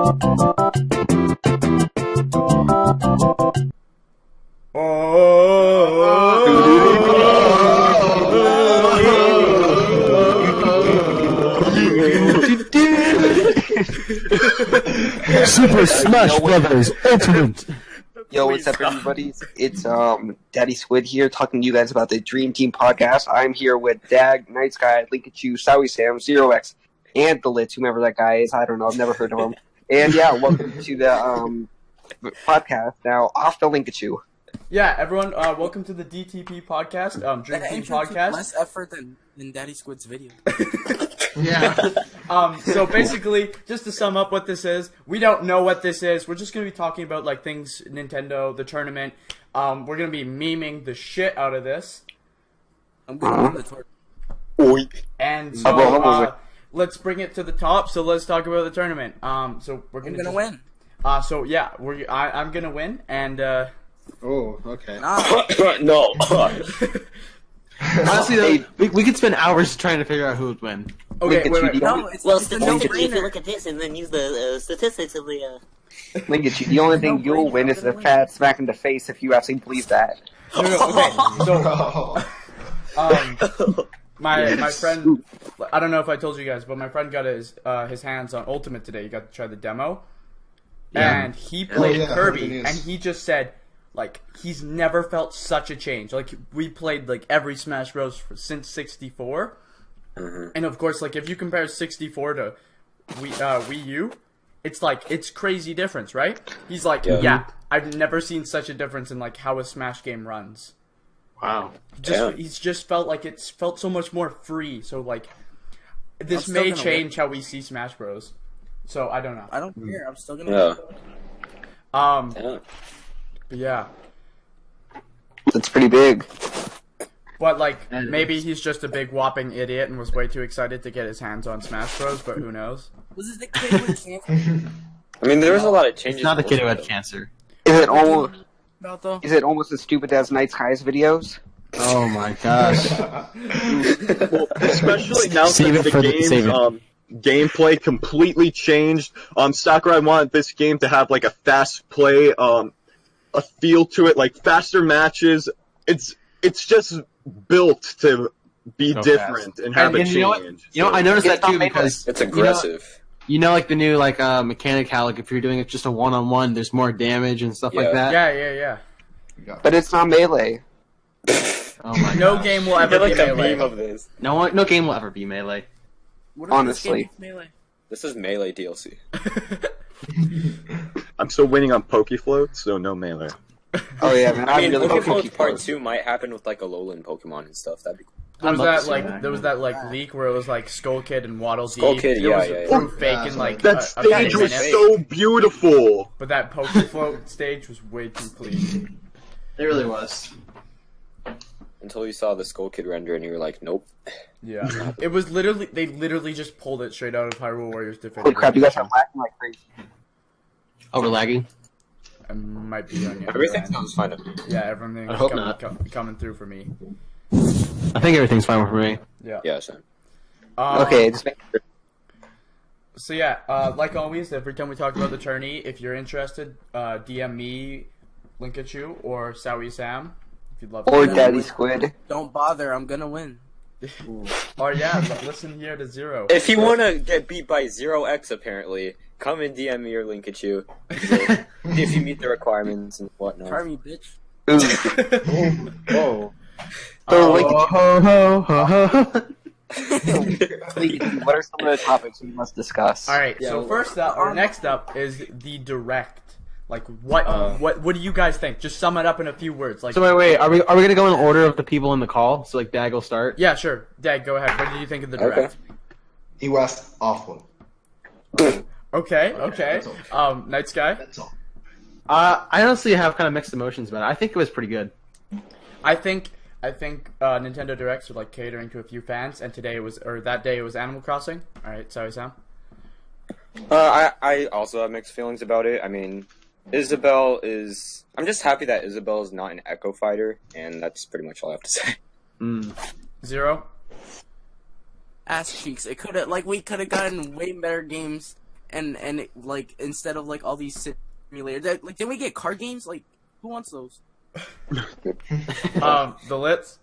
Super Smash Brothers Ultimate. Yo, what's up, everybody? It's Daddy Squid here, talking to you guys about the Dream Team podcast. I'm here with Dag, Night Sky, Linkachu, Sowie Sam, Zero X, and the Litz, whomever that guy is. I don't know. I've never heard of him. And yeah, welcome to the podcast. Now, off to Linkachu. Yeah, everyone, welcome to the DTP podcast, Dream Team podcast. Less effort than Daddy Squid's video. Yeah. So basically, just to sum up what this is, we don't know what this is. We're just going to be talking about, like, things, Nintendo, the tournament. We're going to be memeing the shit out of this. I'm going to win the tournament. And so, let's bring it to the top. So let's talk about the tournament. So we're going to win. So yeah, I'm going to win, and Oh, okay. No. Honestly, though, we could spend hours trying to figure out who would win. Okay, wait. No, Well, it's statistically, if you look at this and then use the statistics of the, Linkachu, the only thing you'll win is a fat smack in the face if you actually believe that. No, okay. So, my friend, I don't know if I told you guys, but my friend got his hands on Ultimate today. He got to try the demo, and he played Kirby, and he just said, like, he's never felt such a change. Like, we played, like, every Smash Bros. Since 64. Mm-hmm. And, of course, like, if you compare 64 to Wii U, it's, like, it's crazy difference, right? He's like, yeah, I've never seen such a difference in, like, how a Smash game runs. Wow. He's just felt like it's felt so much more free. So, like, this may change how we see Smash Bros. So, I don't know. I don't care. I'm still gonna But yeah. That's pretty big. But, like, maybe he's just a big whopping idiot and was way too excited to get his hands on Smash Bros, but who knows? Was it the kid with cancer? I mean, there was a lot of changes. It's not the kid who had cancer. Is it almost as stupid as Night Sky's videos? Oh my gosh. Well, especially now that the game's gameplay completely changed. Sakurai wanted this game to have, like, a fast play, a feel to it, like faster matches. It's just built to be different and have a change. You know, I noticed that too because it's aggressive. You know, like the new mechanic, how like if you're doing it just a one-on-one, there's more damage and stuff like that. Yeah. But it's not Melee. Oh my No gosh. game will ever be like a Melee. meme of this. No game will ever be Melee. Honestly. This is Melee DLC. I'm still waiting on Pokefloat, so no Melee. Oh yeah, man. I mean, really Pokefloat Part 2 might happen with, like, Alolan Pokemon and stuff. That'd be cool. There was that leak where it was like Skull Kid and Waddle Dee. Skull Kid, It was fake in like that stage was so beautiful. But that Pokefloat stage was way too clean. It really was. Until you saw the Skull Kid render and you were like, nope. Yeah. It was they literally just pulled it straight out of Hyrule Warriors Definitive. Holy crap, you guys are lagging like crazy. Oh, we're lagging? I might be on you. Everything sounds fine. Yeah, everything's I hope coming through for me. I think everything's fine for me. Yeah, same. Okay, just make sure. So yeah, like always, every time we talk about the tourney, if you're interested, DM me, Linkachu, or Sowie Sam, if you'd love to. Or Daddy Squid. Don't bother. I'm gonna win. Or yeah, listen here to Zero. If you want to get beat by 0x, apparently, come and DM me or Linkachu. If you meet the requirements and whatnot. Try me, bitch. Whoa. What are some of the topics we must discuss? Alright, so first up, or next up, is the direct. Like, what do you guys think? Just sum it up in a few words. Like, So wait, are we gonna go in order of the people in the call? So like Dag will start? Yeah, sure. Dag, go ahead. What did you think of the direct? He was awful. Okay. Night Sky? That's all. I honestly have kind of mixed emotions about it. I think it was pretty good. I think Nintendo Directs are like catering to a few fans, and that day it was Animal Crossing. All right, sorry, Sam. I also have mixed feelings about it. I mean, I'm just happy that Isabelle is not an Echo Fighter, and that's pretty much all I have to say. Zero? Ass cheeks. We could have gotten way better games and it, like instead of like all these simulators, like then we get card games. Like who wants those? The Lits.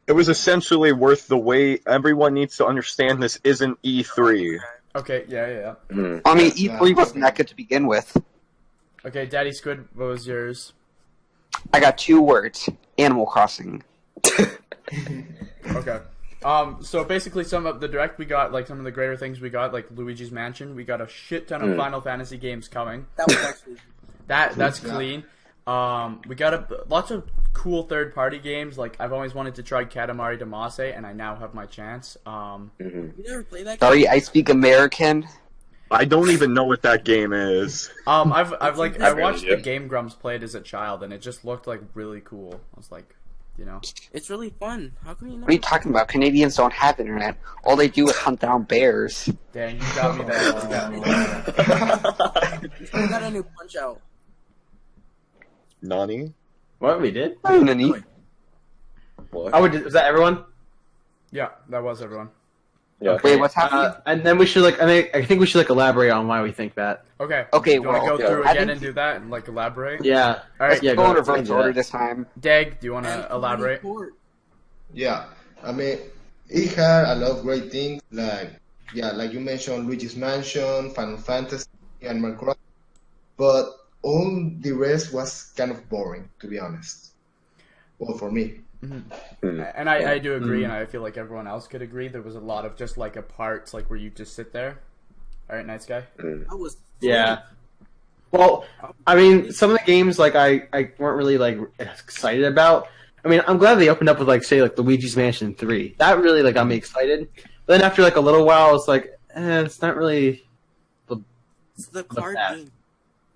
It was essentially worth the wait. Everyone needs to understand this isn't E3. Okay, yeah. I mean, E3 wasn't that good to begin with. Okay, Daddy Squid, what was yours? I got 2 words: Animal Crossing. Okay. So basically some of the direct we got, like some of the greater things we got, like Luigi's Mansion, we got a shit ton of Final Fantasy games coming. That was actually That's clean. We got lots of cool third-party games. Like I've always wanted to try Katamari Damacy, and I now have my chance. You never played that? Sorry, I speak American. I don't even know what that game is. I watched the Game Grumps play it as a child, and it just looked like really cool. I was like, you know, It's really fun. How come you know? What are you talking about? Canadians don't have internet. All they do is hunt down bears. dang, you got me there. You got me there. We got a new Punch Out. Nani? What we did? Nani? What? Oh, was that everyone? Yeah, that was everyone. Yeah. Wait, what's happening? And then we should I think we should elaborate on why we think that. Okay. Okay, Do you want to well, go through I again think- and do that and like elaborate? Yeah. All right. Yeah. Go in ahead. reverse order this time. Dag, do you want to elaborate? Yeah, I mean, it had a lot of great things, like you mentioned, Luigi's Mansion, Final Fantasy, Animal Crossing, but all the rest was kind of boring, to be honest. Well, for me. And I do agree, and I feel like everyone else could agree. There was a lot of just like a parts like where you just sit there. All right, nice guy. That was Yeah. Well, I mean, some of the games like I weren't really like excited about. I mean, I'm glad they opened up with like say like Luigi's Mansion 3. That really like got me excited. But then after like a little while, it's like it's not really. It's the card that? game.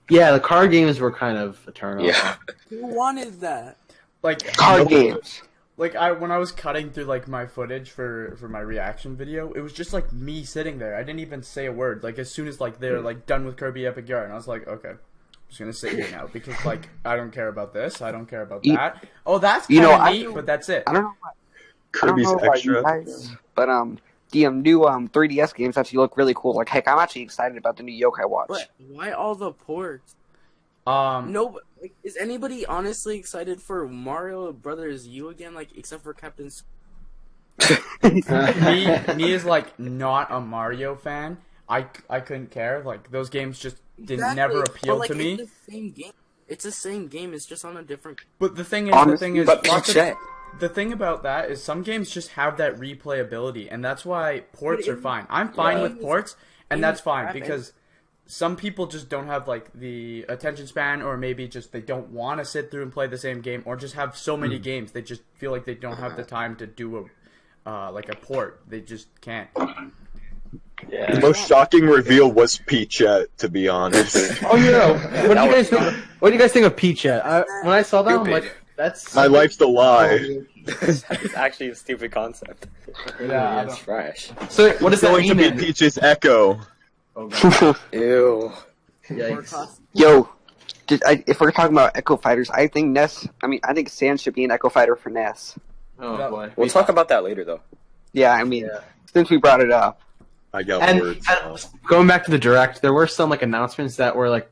Yeah, the card games were kind of eternal. Yeah. Who wanted that? Like Card games. Like when I was cutting through like my footage for my reaction video, it was just like me sitting there. I didn't even say a word. Like as soon as like they're like done with Kirby Epic Yarn, and I was like, okay, I'm just gonna sit here now because like I don't care about this. I don't care about that. Oh, that's kind of neat, but that's it. I don't know. Kirby's I don't know about Extra. you guys, but the new 3DS games actually look really cool. Like heck, I'm actually excited about the new Yokai Watch. But why all the ports? No, but, like, is anybody honestly excited for Mario Brothers U again? Like, except for Captain. me is like not a Mario fan. I couldn't care. Like those games just never appealed like, to me. It's the same game. It's the same game. It's just on a different. But the thing is, But lots of- Peach, the thing about that is some games just have that replayability, and that's why ports are fine. I'm fine with ports, and that's fine because some people just don't have like the attention span, or maybe just they don't want to sit through and play the same game, or just have so many games they just feel like they don't have the time to do a like a port. They just can't. Yeah. The most shocking reveal was Peachette, to be honest. Oh yeah. What do you guys think of Peachette? When I saw that, I'm like, that's. My life's a lie. it's actually a stupid concept. Yeah, It's fresh. So what does It's that going to mean? be Then? Peach's Echo. Ew. Yikes. Yo, if we're talking about Echo Fighters, I think NES. I think Sans should be an Echo Fighter for NES. Oh boy. We'll talk about that later, though. Yeah, since we brought it up. I got And words. going back to the direct, there were some like announcements that were like,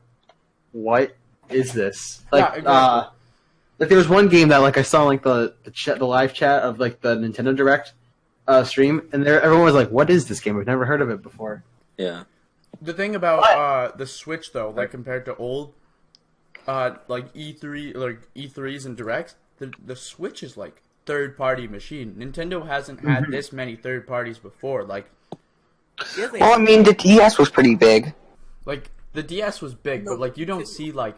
"What is this?" Like, Yeah, exactly. like there was one game that like I saw like the live chat of like the Nintendo Direct stream, and everyone was like, "What is this game? We've never heard of it before." Yeah. The thing about the Switch though, like compared to old like E3s and Directs, the Switch is like third-party machine. Nintendo hasn't had this many third parties before. Like Well, the DS was pretty big. Like the DS was big, but like you don't see like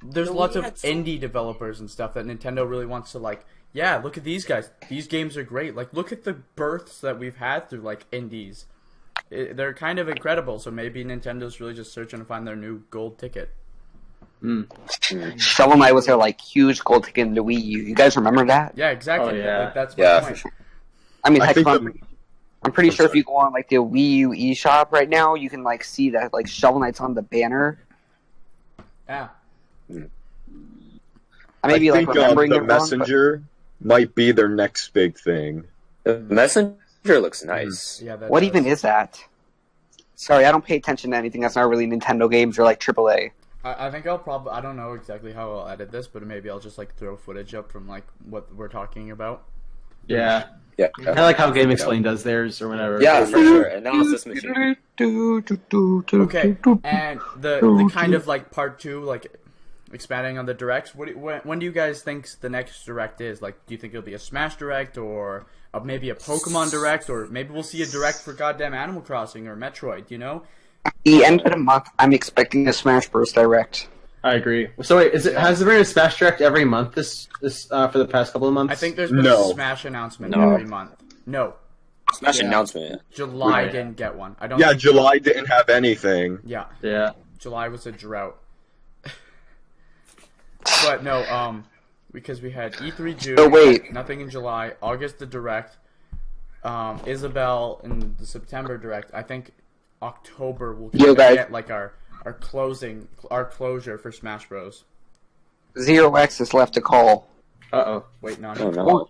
there's No, we lots of had some- indie developers and stuff that Nintendo really wants to like. Yeah, look at these guys. These games are great. Like look at the births that we've had through like indies. They're kind of incredible. So maybe Nintendo's really just searching to find their new gold ticket. Shovel Knight was their like huge gold ticket in the Wii U. You guys remember that? Yeah, exactly. Oh, yeah. Like, that's my Yeah, point. for sure. I think I'm pretty sure if sorry. you go on like the Wii U eShop right now, you can like see that like Shovel Knight's on the banner. Yeah. I may be like remembering the it wrong, but- Messenger might be their next big thing. The Messenger looks nice. Yeah. That What does. even is that? Sorry, I don't pay attention to anything that's not really Nintendo games or like AAA. I think I'll probably, I don't know exactly how I'll edit this, but maybe I'll just like throw footage up from like what we're talking about. Yeah. Yeah. I like how Game Explain does theirs or whatever. Yeah, for sure. Analysis machine. Okay, and the kind of like part 2, like expanding on the directs. When do you guys think the next direct is? Like, do you think it'll be a Smash Direct or maybe a Pokemon Direct, or maybe we'll see a Direct for goddamn Animal Crossing or Metroid? You know? At the end of the month, I'm expecting a Smash Bros. Direct. I agree. So wait, has there been a Smash Direct every month this for the past couple of months? I think there's been a Smash announcement every month. No. Smash announcement. July didn't get one. I don't. Yeah, think July didn't have anything. Yeah. Yeah. July was a drought. But no, because we had E3 June. Oh, wait. Nothing in July. August the Direct. Isabelle in the September Direct. I think October will get like our closure for Smash Bros. Zero X is left to call. Wait, no. Oh, no.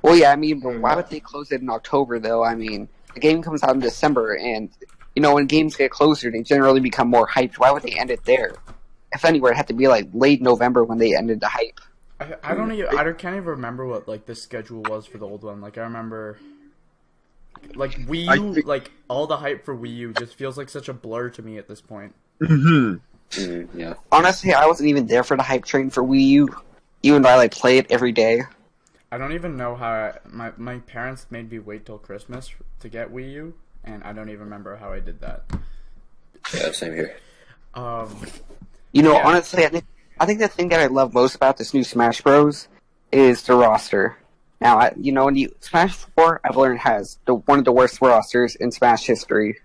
Well, yeah, I mean, but why would they close it in October, though? I mean, the game comes out in December, and, you know, when games get closer, they generally become more hyped. Why would they end it there? If anywhere, it had to be, like, late November when they ended the hype. I can't even remember what, like, the schedule was for the old one. Like, I remember, like, Wii U, like, all the hype for Wii U just feels like such a blur to me at this point. Yeah. Honestly, I wasn't even there for the hype train for Wii U, even though I, like, play it every day. I don't even know how my parents made me wait till Christmas to get Wii U, and I don't even remember how I did that. Yeah, same here. You know, honestly, I think the thing that I love most about this new Smash Bros. Is the roster. Now, you know, Smash 4, I've learned, has one of the worst rosters in Smash history.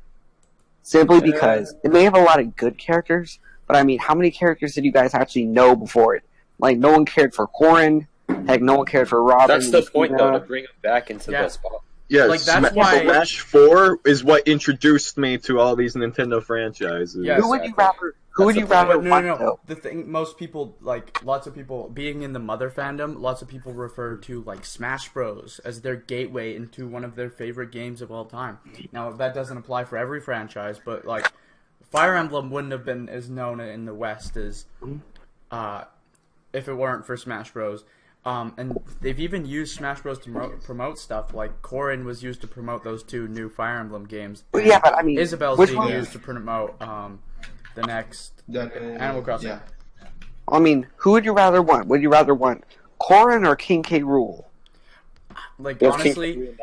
Simply because it may have a lot of good characters, but I mean, how many characters did you guys actually know before it? Like, no one cared for Corrin. Heck, no one cared for Robin. That's the point, though, to bring him back into the spot. Yeah, like, that's why Smash 4 is what introduced me to all these Nintendo franchises. Yes, who would you rather want, though? The thing, most people, like, lots of people, being in the Mother fandom, lots of people refer to, like, Smash Bros. As their gateway into one of their favorite games of all time. Now, that doesn't apply for every franchise, but, like, Fire Emblem wouldn't have been as known in the West as, if it weren't for Smash Bros. And they've even used Smash Bros. To promote stuff, like Corrin was used to promote those 2 new Fire Emblem games. Well, yeah, but I mean, Isabelle's being used to promote the next Animal Crossing. Yeah. I mean, who would you rather want? Would you rather want Corrin or King K. Rool? Like, honestly,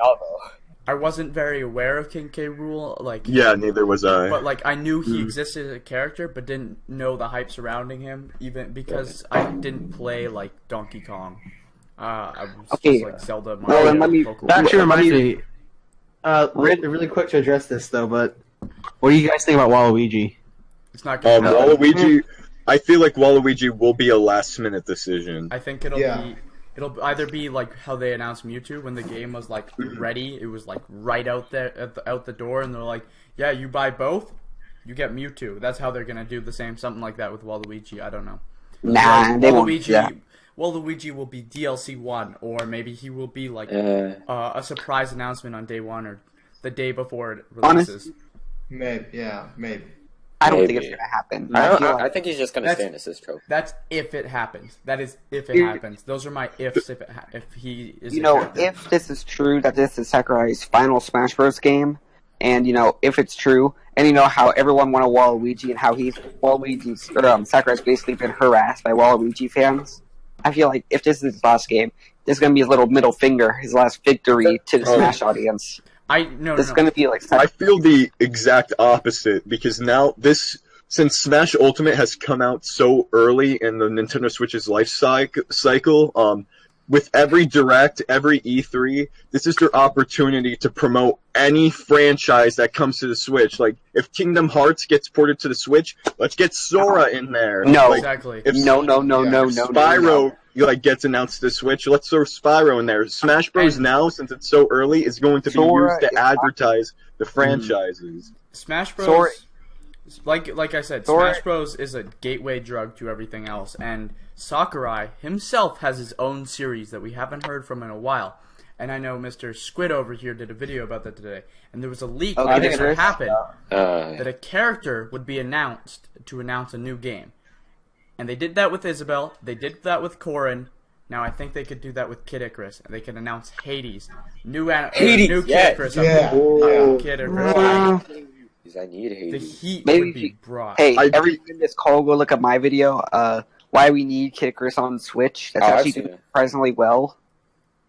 I wasn't very aware of King K. Rool. Like, yeah, neither was I. But like, I knew he existed as a character, but didn't know the hype surrounding him. Even because I didn't play like Donkey Kong. I was just like Zelda, Mario, Pokemon. That actually reminds me. Really quick to address this though, but what do you guys think about Waluigi? It's not going to happen. Waluigi. I feel like Waluigi will be a last-minute decision. I think it'll either be like how they announced Mewtwo when the game was like ready. It was like right out there out the door, and they're like, "Yeah, you buy both, you get Mewtwo." That's how they're gonna do the same, something like that with Waluigi. I don't know. Nah, they won't. Yeah. Waluigi will be DLC 1, or maybe he will be like a surprise announcement on day 1 or the day before it releases. Maybe. I don't think it's gonna happen. I think he's just gonna stay in assist trophy. That's if it happens. That is if it happens. Those are my ifs. If he is, you know, if this is true that this is Sakurai's final Smash Bros. Game, and you know, if it's true, and you know how everyone wanted Waluigi and how Sakurai's basically been harassed by Waluigi fans. I feel like if this is his last game, this is gonna be his little middle finger, his last victory to the Smash audience. It's gonna be like. I feel the exact opposite because now since Smash Ultimate has come out so early in the Nintendo Switch's life cycle, with every Direct, every E3, this is their opportunity to promote any franchise that comes to the Switch. Like, if Kingdom Hearts gets ported to the Switch, let's get Sora in there. No, like, exactly. If Spyro gets announced to the Switch, let's throw Spyro in there. Smash Bros. Now, since it's so early, is going to be used to advertise the franchises. Smash Bros. Like I said, Smash Bros. Is a gateway drug to everything else, and Sakurai himself has his own series that we haven't heard from in a while. and I know Mr. Squid over here did a video about that today, and there was a leak Okay, that would happen that Uh, a character would be announced to announce a new game. And they did that with Isabel, they did that with Corrin. Now I think they could do that with Kid Icarus, and they can announce Hades. New Hades, Kid yes. Icarus. Yeah. Kid Icarus. I need The Hades. heat Maybe would if be you- brought. Hey, I- everyone in this call, go look at my video. Why we need Kid Icarus on Switch. That's Oh, I've actually seen doing it. surprisingly well.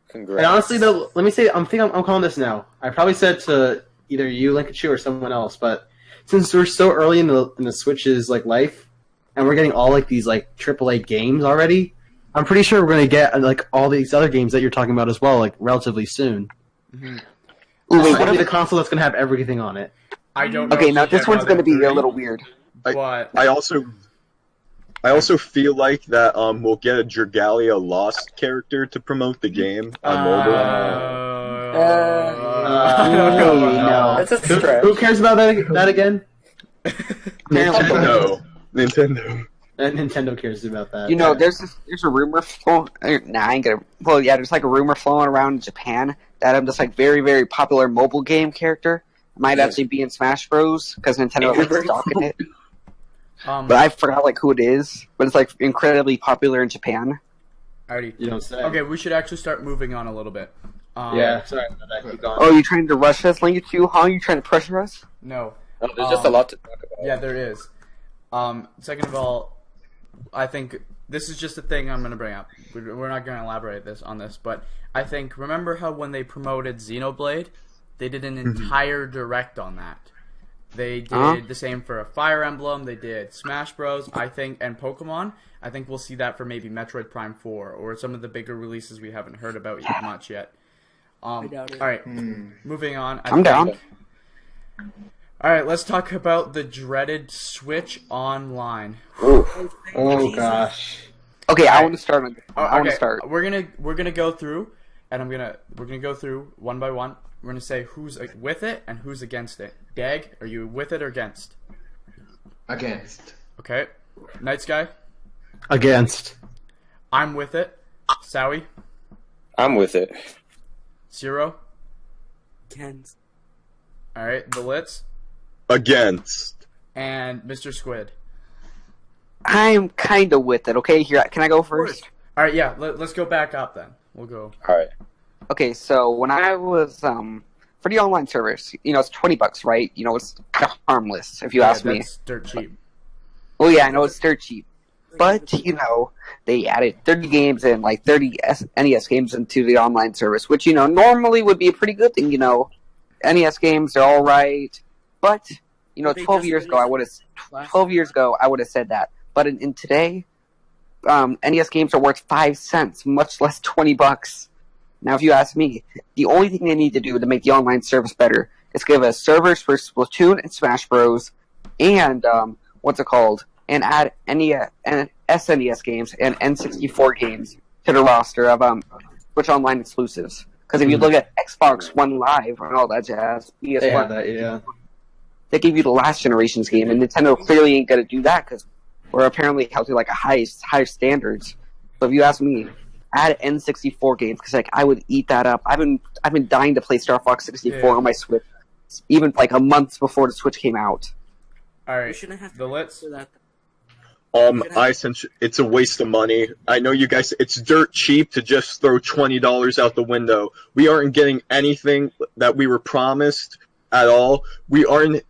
Congrats. And honestly, though, let me say, I'm calling this now. I probably said to either you, Linkachu, or someone else, but since we're so early in the Switch's like life, and we're getting all like these like AAA games already, I'm pretty sure we're gonna get like all these other games that you're talking about as well, like relatively soon. Ooh, This wait, might what be are the console that's gonna have everything on it. I don't know. Okay, if now we this have one's going to be other a little 30, weird. But I also feel like that we'll get a Dragalia Lost character to promote the game on mobile. I don't know about no. That's a Who, stretch. who cares about that again? Nintendo. Nintendo cares about that. You know, there's a rumor flowing. Nah, I ain't gonna. Well, yeah, there's like a rumor flowing around in Japan that this like very very popular mobile game character might actually be in Smash Bros. Because Nintendo likes stocking it. But I forgot like who it is. But it's like incredibly popular in Japan. already. You don't say. Okay, we should actually start moving on a little bit. Yeah, sorry about that. Keep going. Oh, you trying to rush us, Link at you? Huh? You trying to pressure us? No. Oh, there's just a lot to talk about. Yeah, there is. Second of all, I think this is just a thing I'm going to bring up. We're not going to elaborate on this, but I think, remember how when they promoted Xenoblade, they did an entire direct on that. They did the same for a Fire Emblem, they did Smash Bros, I think, and Pokemon. I think we'll see that for maybe Metroid Prime 4, or some of the bigger releases we haven't heard about much yet. I doubt it. Alright, moving on. I'm down. Alright, let's talk about the dreaded Switch Online. Oh gosh. Okay, I want to start on this. Oh, I want to okay, start. We're gonna go through, and we're gonna go through one by one. We're gonna say who's with it and who's against it. Dag, are you with it or against? Against. Okay. Night Sky, Against. I'm with it. Sowie, I'm with it. Zero. Against. All right. The Litz Against. and Mr. Squid. I'm kind of with it. Okay, here, can I go first? All right. Yeah. Let's go back up then. We'll go. Alright. Okay, so when I was for the online service, it's $20, right? It's kind of harmless if you ask me. That's dirt cheap. Well, yeah, I know it's dirt cheap, but they added 30 games and like 30 NES games into the online service, which normally would be a pretty good thing. NES games are all right, but 12 years ago I would have said that. But in today, NES games are worth 5 cents, much less $20. Now, if you ask me, the only thing they need to do to make the online service better is give us servers for Splatoon and Smash Bros. And and add SNES games and N64 games to the roster of Switch Online exclusives. Because if you look at Xbox One Live and all that jazz, PS1, They have that, yeah. they give you the last generation's game, and Nintendo clearly ain't gonna do that because we're apparently held to like a high standards. So if you ask me, add N64 games because I would eat that up. I've been dying to play Star Fox 64 on my Switch, even like a month before the Switch came out. All We right. shouldn't have to The Litz. for that. It's a waste of money. I know you guys, it's dirt cheap to just throw $20 out the window. We aren't getting anything that we were promised at all. The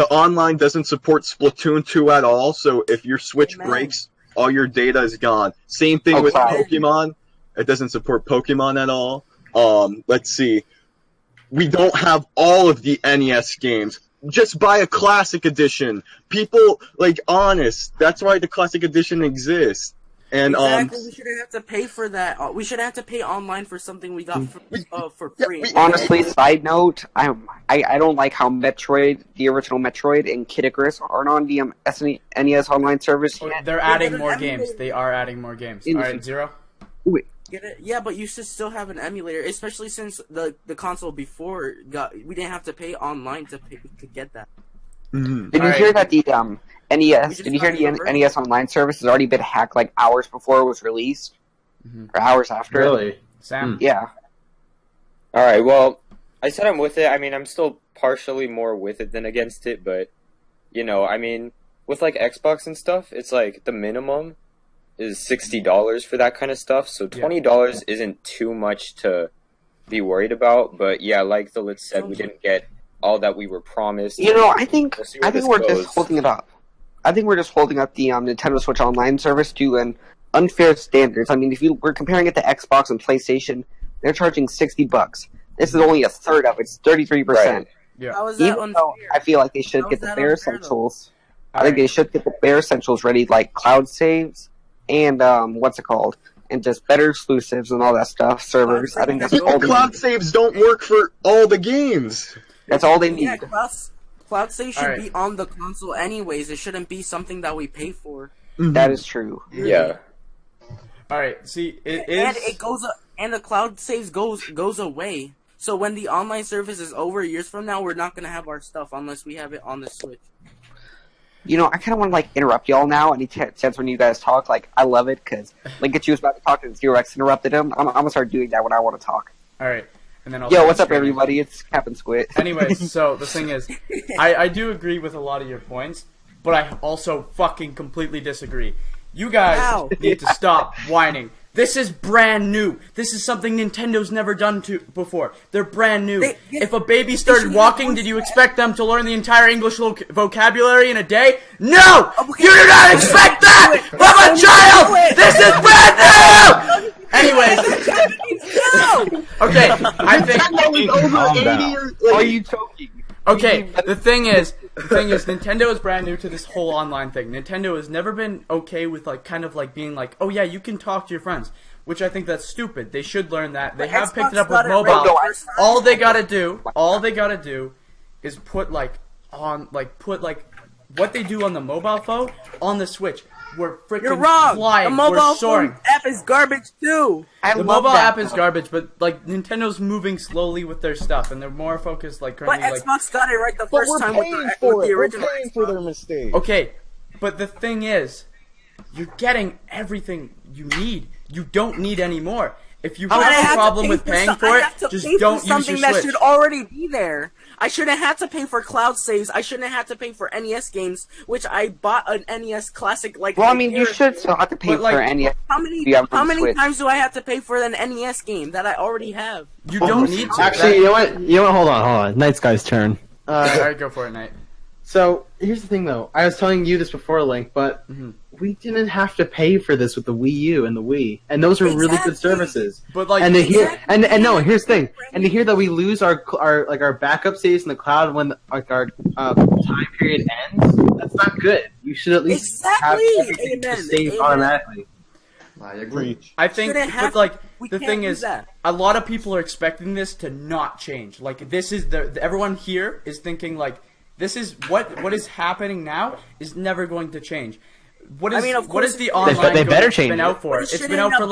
online doesn't support Splatoon 2 at all, so if your Switch breaks, all your data is gone. Same thing with Pokemon. It doesn't support Pokemon at all. Let's see. We don't have all of the NES games. Just buy a classic edition. People, honest, that's why the classic edition exists. And, Exactly, we shouldn't have to pay for that. We shouldn't have to pay online for something we got for free. Honestly, side note, I don't like how Metroid, the original Metroid, and Kid Icarus aren't on the NES online service yet. They're adding more games. They are adding more games. All right, Zero. Get it? Yeah, but you should still have an emulator, especially since the console before we didn't have to pay online to get that. Did you hear that the NES? Did you hear the NES online service has already been hacked like hours before it was released, or hours after? Really? Sam. Yeah. All right. Well, I said I'm with it. I mean, I'm still partially more with it than against it, but I mean, with like Xbox and stuff, it's like the minimum is $60 for that kind of stuff. So $20 isn't too much to be worried about. But yeah, like the Lit said, we didn't get all that we were promised. I think we're just holding it up. I think we're just holding up the Nintendo Switch Online service to an unfair standards. I mean, if we're comparing it to Xbox and PlayStation, they're charging $60. This is only a third of it. It's 33%. Right. Yeah. How is that Even unfair? though I feel like they should How get is the that bare unfair, though? essentials. I think they should get the bare essentials ready, like cloud saves and and just better exclusives and all that stuff. Servers. I think that's all they Cloud need. saves don't work for all the games. That's all they Yeah, need. cloud save should Alright. be on the console anyways. It shouldn't be something that we pay for. That is true. Yeah. All right. See, it is. And it goes and the cloud saves goes away. So when the online service is over years from now, we're not gonna have our stuff unless we have it on the Switch. I kind of want to interrupt y'all now. Any chance when you guys talk, I love it because Linkachu was about to talk and Zero X interrupted him. I'm gonna start doing that when I want to talk. All right. And then I'll Yo, what's up, everybody? It's Captain Squid. Anyways, so the thing is, I do agree with a lot of your points, but I also fucking completely disagree. You guys need to stop whining. This is brand new. This is something Nintendo's never done before. They're brand new. If a baby started walking, did you expect them to learn the entire English vocabulary in a day? No! You do not expect that from a child! This is brand new! Anyways. Okay, I think... Are you choking? Okay, the thing is, Nintendo is brand new to this whole online thing. Nintendo has never been okay with being like, oh yeah, you can talk to your friends, which I think that's stupid. They should learn that. They have picked it up with mobile. All they gotta do, is put what they do on the mobile phone on the Switch. We're freaking You're wrong. flying. The mobile We're soaring. phone app is garbage too. The mobile app is garbage, but Nintendo's moving slowly with their stuff, and they're more focused currently. But Xbox got it right the But first we're time paying with for the it. We're original. paying for their mistake. Okay, but the thing is, you're getting everything you need. You don't need any more. If you have a problem with paying for it, just don't use your something that Switch. should already be there. I shouldn't have to pay for cloud saves. I shouldn't have to pay for NES games, which I bought an NES Classic Well, I mean, you should still have to pay for NES. How many times do I have to pay for an NES game that I already have? You don't need to. Actually, you know what? Hold on. Night Sky's turn. Alright, go for it, Knight. So here's the thing, though. I was telling you this before, Link, but we didn't have to pay for this with the Wii U and the Wii, and those are really good services. But and to hear, and no, here's the thing, and to hear that we lose our backup saves in the cloud when our time period ends, that's not good. You should at least have everything saved automatically. I agree. I think, the thing is, a lot of people are expecting this to not change. This is everyone here is thinking this is what is happening now is never going to change. What is the online been out for? It's been out for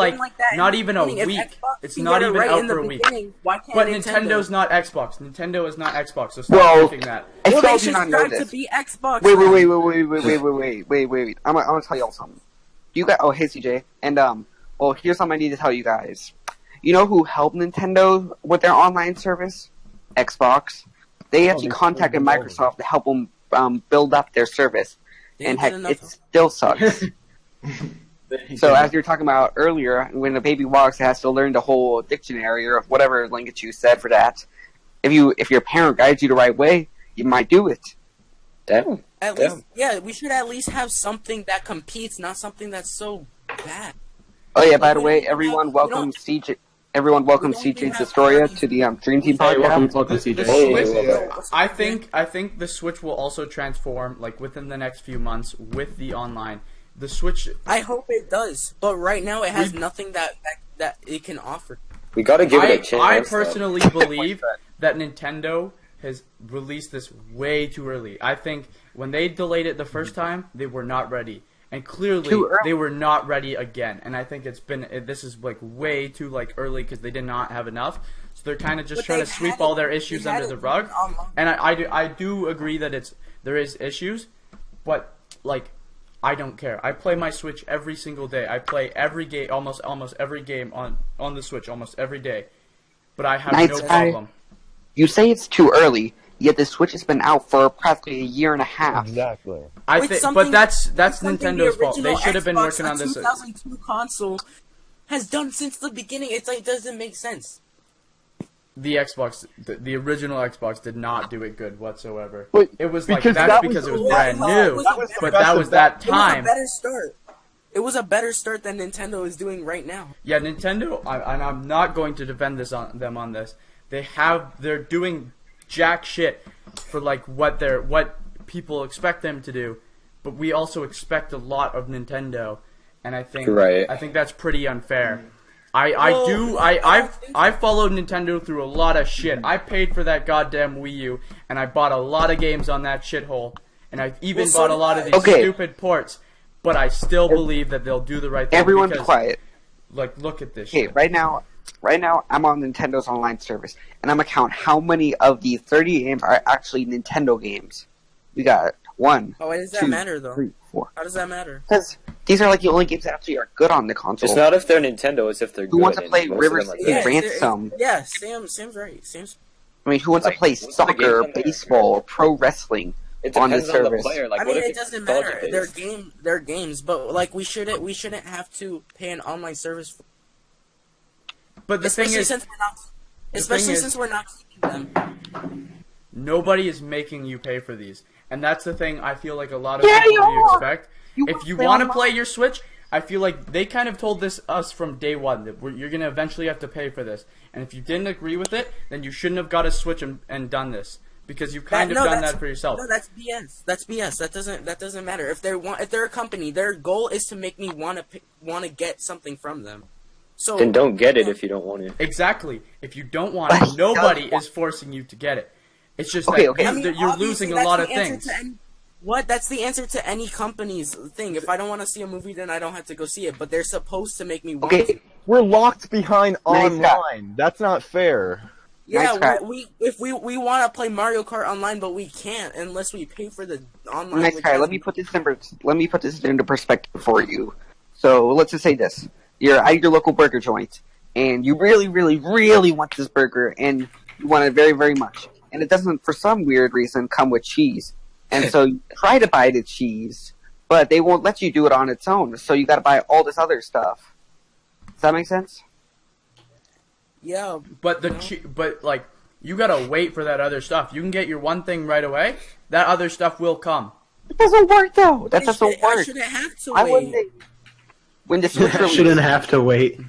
not even a week. It's not even out for a week. But Nintendo's not Xbox. Nintendo is not Xbox. So stop thinking that. Well, they should strive to be Xbox. Wait. I'm gonna tell y'all something. You guys. Oh, hey CJ. And here's something I need to tell you guys. You know who helped Nintendo with their online service? Xbox. They actually contacted Microsoft to help them build up their service, and heck, it still sucks. So as you were talking about earlier, when a baby walks, it has to learn the whole dictionary or whatever language you said for that. If your parent guides you the right way, you might do it. Damn. We should at least have something that competes, not something that's so bad. Oh yeah, by the way, everyone welcome CJ. Everyone welcome CJ Destroya to the Dream Team podcast. Welcome CJ. I think the Switch will also transform within the next few months with the online. The Switch. I hope it does, but right now it has nothing that it can offer. We gotta give it a chance. I personally believe that Nintendo has released this way too early. I think when they delayed it the first time, they were not ready. And clearly, they were not ready again. And I think this is way too early because they did not have enough. So they're kind of just trying to sweep all their issues under the rug. And I do agree that there is issues, but I don't care. I play my Switch every single day. I play every game, almost every game on the Switch almost every day. but I have Night no Sky, problem. You say it's too early, yet the Switch has been out for practically a year and a half. Exactly. But that's Nintendo's fault. They should have been Xbox, working on this. 2002 console has done since the beginning. It's like, it doesn't make sense. The Xbox, the original Xbox, did not do it good whatsoever. But it was like because that's that because was it was brand new, but that was that time. It was a better start. It was a better start than Nintendo is doing right now. Yeah, Nintendo. And I'm not going to defend them on this. They're doing jack shit for like what people expect them to do, but we also expect a lot of Nintendo, and I think that's pretty unfair. I've followed Nintendo through a lot of shit. I paid for that goddamn Wii U, and I bought a lot of games on that shithole, and I've even bought a lot of these stupid ports. But I still believe that they'll do the right thing. Everyone because, quiet. Like, look at this. Okay, shit. right now I'm on Nintendo's online service, and I'm gonna count how many of the 30 games are actually Nintendo games. We got 1. Oh, why does that 2, matter though? 3, 4. How does that matter? Because these are like the only games that actually are good on the console. It's not if they're Nintendo, it's if they're good. Who wants to play Most River of them are City good. Ransom? Yeah, Sam's right. I mean, who wants to play most of the soccer, games on there- baseball, or pro wrestling It on the depends on the service? player. Like, I what mean, if it it's doesn't nostalgia matter. based? They're games, but like we shouldn't have to pay an online service. But the thing is, since we're not keeping them. Nobody is making you pay for these, and that's the thing. I feel like a lot of people you expect. If you want to play your Switch, I feel like they kind of told us from day one that you're gonna eventually have to pay for this, and if you didn't agree with it, then you shouldn't have got a Switch and done this. Because you've kind of done that for yourself. No, that's BS. That's BS. That doesn't matter. If they're a company, their goal is to make me want to get something from them. So then don't get it if you don't want it. Exactly. If you don't want it, nobody is forcing you to get it. It's just that you're losing a lot of things. That's the answer to any company's thing. If I don't want to see a movie, then I don't have to go see it. But they're supposed to make me want it. We're locked behind online. That's not fair. Yeah, if we want to play Mario Kart online, but we can't unless we pay for the online. Nice guy. Let me put this into perspective for you. So let's just say this: you're at your local burger joint, and you really, really, really want this burger, and you want it very, very much, and it doesn't, for some weird reason, come with cheese, and so you try to buy the cheese, but they won't let you do it on its own. So you got to buy all this other stuff. Does that make sense? Yeah, but like you gotta wait for that other stuff. You can get your one thing right away. That other stuff will come. It doesn't work though. That doesn't work. I shouldn't have to wait. When the Switch released, shouldn't have to wait.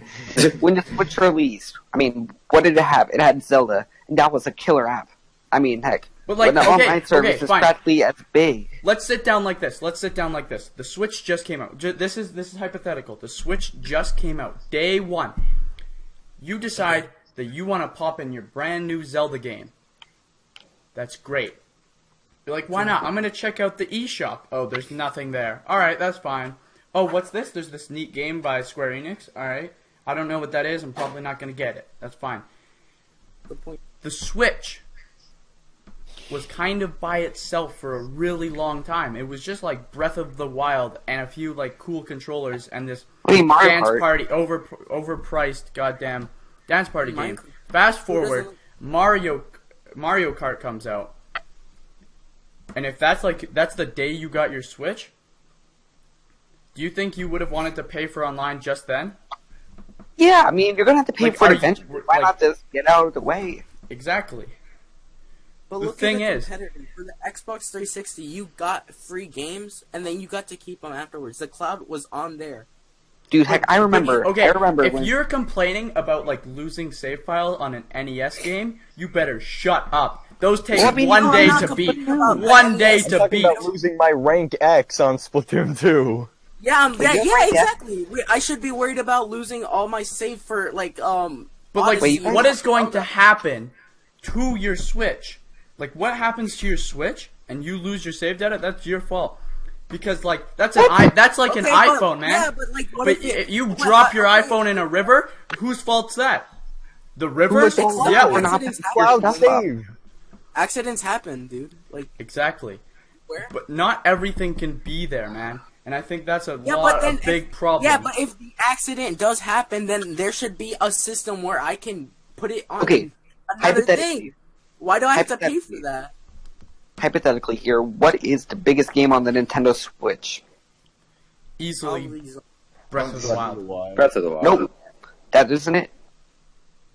When the Switch released, I mean, what did it have? It had Zelda, and that was a killer app. I mean, heck. But like, the online service is practically as big. Let's sit down like this. The Switch just came out. This is hypothetical. The Switch just came out. Day one. You decide that you want to pop in your brand new Zelda game. That's great. You're like, why not? I'm going to check out the eShop. Oh, there's nothing there. Alright, that's fine. Oh, what's this? There's this neat game by Square Enix. Alright. I don't know what that is. I'm probably not going to get it. That's fine. The Switch was kind of by itself for a really long time. It was just like Breath of the Wild and a few like cool controllers and this dance party overpriced goddamn dance party game. Fast forward, Mario Kart comes out, and if that's the day you got your Switch, do you think you would have wanted to pay for online just then? Yeah, I mean, you're gonna have to pay for it eventually. Why not just get out of the way? Exactly. But the look thing at the is, competitor. For the Xbox 360, you got free games, and then you got to keep them afterwards. The cloud was on there. Dude, heck, I remember. Okay, I remember if you're complaining about like losing save file on an NES game, you better shut up. Those take one day to beat. One day to beat. About losing my rank X on Splatoon 2. Yeah, exactly. I should be worried about losing all my save for like But like, what is going to happen to your Switch? Like, what happens to your Switch and you lose your save data? That's your fault. Because like that's an iPhone, man. Yeah, but like, but if you drop your iPhone in a river, whose fault's that? The river's? Yeah, we're not cloud save. Accidents happen, dude. Like exactly. Where? But not everything can be there, man. And I think that's a big problem. Yeah, but if the accident does happen, then there should be a system where I can put it on Okay, another thing. hypothetically, Why do I have to pay for that? hypothetically here, what is the biggest game on the Nintendo Switch? Easily Probably Breath of the Wild. Breath of the Wild. Nope, that isn't it.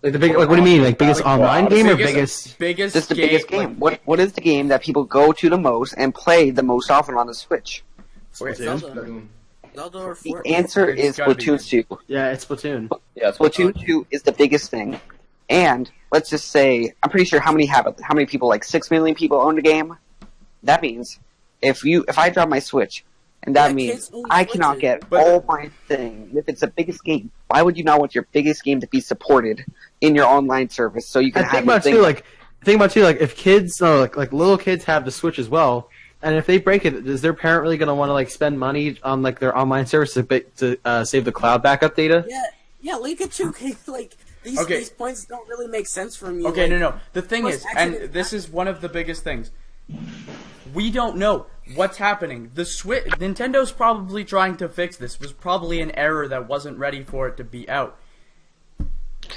Like the big, like what do you mean? Like biggest online game or biggest? Just the biggest game. What is the game that people go to the most and play the most often on the Switch? Zelda or The Fortnite. answer is Splatoon 2. Yeah, it's Splatoon. Yeah, it's Splatoon 2 is the biggest thing. And let's just say, I'm pretty sure how many people, like 6 million people own the game? That means if I drop my Switch, and that means I cannot get all my things. If it's the biggest game, why would you not want your biggest game to be supported in your online service so you can have think about too, like if kids, like little kids have the Switch as well, and if they break it, is their parent really going to want to like spend money on like their online service to save the cloud backup data? Yeah, look at you. Like these points don't really make sense for me. Okay, like, no. The thing is, and this is one of the biggest things. We don't know what's happening. Nintendo's probably trying to fix this. It was probably an error that wasn't ready for it to be out.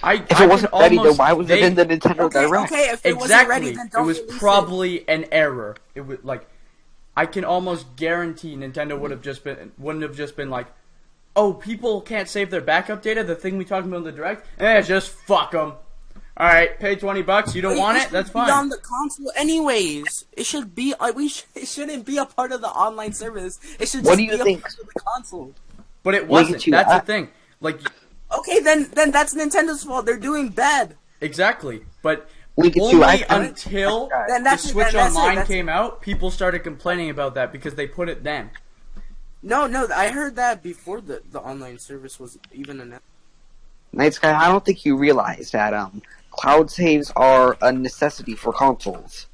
If it wasn't ready, then why was it in the Nintendo Direct? Okay, if it wasn't ready, then don't it was probably an error. It was like, I can almost guarantee Nintendo wouldn't have just been like, oh, people can't save their backup data. The thing we talked about in the Direct, just fuck them. All right, pay $20. You don't want it? That's fine. Be on the console, anyways. It should be like it shouldn't be a part of the online service. It should just be a part of the console. But it wasn't. That's the thing. Like, okay, then that's Nintendo's fault. They're doing bad. Exactly, but only until the Switch Online came out, people started complaining about that because they put it then. No, I heard that before the online service was even announced. Night Sky, I don't think you realize that cloud saves are a necessity for consoles.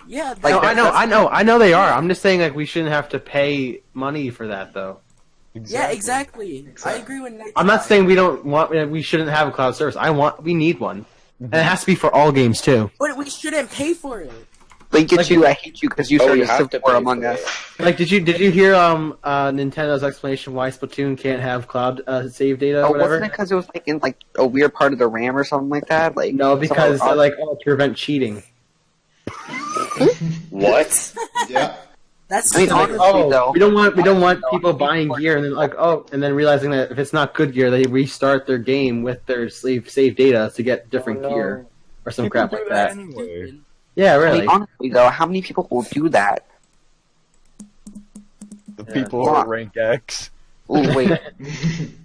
Yeah, I know they are. I'm just saying like we shouldn't have to pay money for that though. Yeah, exactly. I agree with Night. I'm not saying we shouldn't have a cloud service. We need one, and it has to be for all games too. But we shouldn't pay for it. Link at you, I hate you because you started Civil War Among Us. Like, did you hear Nintendo's explanation why Splatoon can't have cloud save data? Or whatever? Wasn't it because it was like in like a weird part of the RAM or something like that? Like no, because they're like to prevent cheating. What? Yeah. That's I mean, honestly, though, we don't want people buying gear and then realizing that if it's not good gear, they restart their game with their save data to get different gear or some crap like that. Anyway. Yeah, really. I mean, honestly, though, how many people will do that? The people who are rank X. Ooh, wait.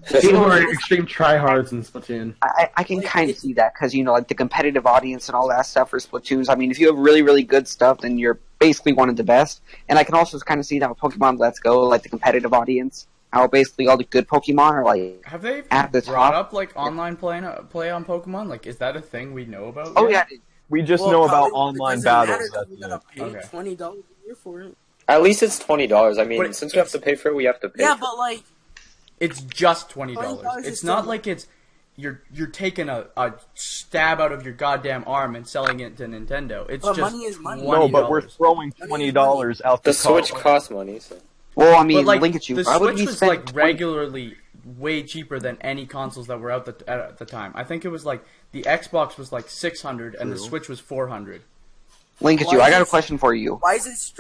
People who are extreme tryhards in Splatoon. I can kind of see that because, like the competitive audience and all that stuff for Splatoons. I mean, if you have really, really good stuff, then you're basically one of the best. And I can also kind of see that with Pokemon Let's Go, like the competitive audience, how basically all the good Pokemon are like have they at the brought top. up like online play on Pokemon? Like, is that a thing we know about? Oh, yet? yeah. We just know about online battles. You gotta pay $20 a year for it. At least it's $20. I mean, since we have to pay for it, we have to pay. Yeah, but like, it's just $20. $20 It's not like it's you're taking a stab out of your goddamn arm and selling it to Nintendo. It's but just money is money. No, but we're throwing $20 out the Switch costs money. So. Well, I mean, but, like, link at you. The Why would Switch you was spend like regularly way cheaper than any consoles that were out at the time. I think it was like the Xbox was like $600 and the Switch was $400. Link at you. I got a question for you. Why is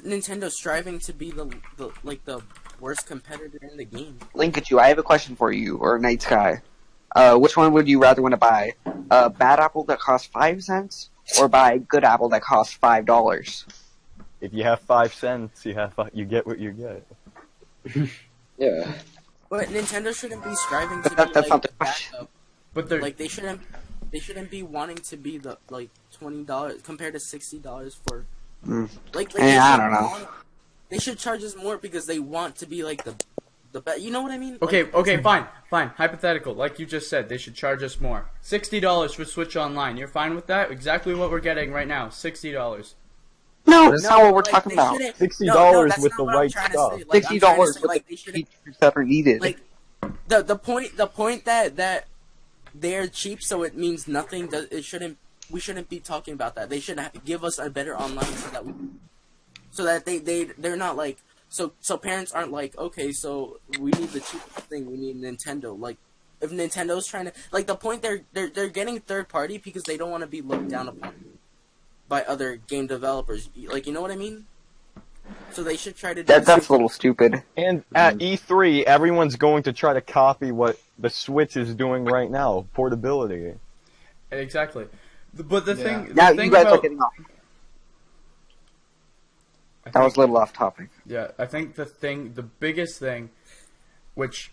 Nintendo striving to be the worst competitor in the game? Link at you. I have a question for you, or Night Sky. Which one would you rather want to buy? A bad apple that costs 5 cents, or buy a good apple that costs $5? If you have 5 cents, you get what you get. Yeah. But Nintendo shouldn't be striving to be That's like not the question. backup. But they're Like they shouldn't be wanting to be the like $20 compared to $60 for like I don't know. They should charge us more because they want to be like the best. You know what I mean? Okay, fine. Hypothetical, like you just said, they should charge us more. $60 for Switch Online. You're fine with that? Exactly what we're getting right now. $60. No, that's not what we're talking about. $60 with the right stuff. $60 with the features that are needed. Like the point that they're cheap, so it means nothing. We shouldn't be talking about that. They should give us a better online so that they're not like so parents aren't like, okay, so we need the cheapest thing. We need Nintendo. Like if Nintendo's trying to like the point they're getting third party because they don't want to be looked down upon by other game developers. Like, you know what I mean? So they should try to do That's a little stupid. And at E3, everyone's going to try to copy what the Switch is doing right now, portability. Exactly. But the thing, the Now thing you guys about, are getting off. That was a little off topic. Yeah, I think the biggest thing, which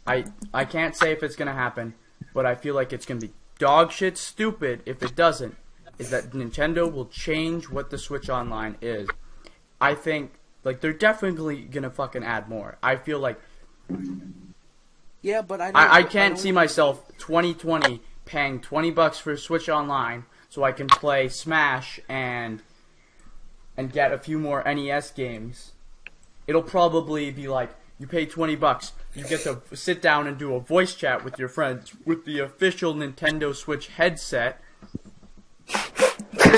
I can't say if it's gonna happen, but I feel like it's gonna be dog shit stupid if it doesn't, is that Nintendo will change what the Switch Online is. I think, like, they're definitely gonna fucking add more. I feel like... Yeah, but I can't see myself 2020 paying $20 for Switch Online so I can play Smash and get a few more NES games. It'll probably be like, you pay $20, you get to sit down and do a voice chat with your friends with the official Nintendo Switch headset.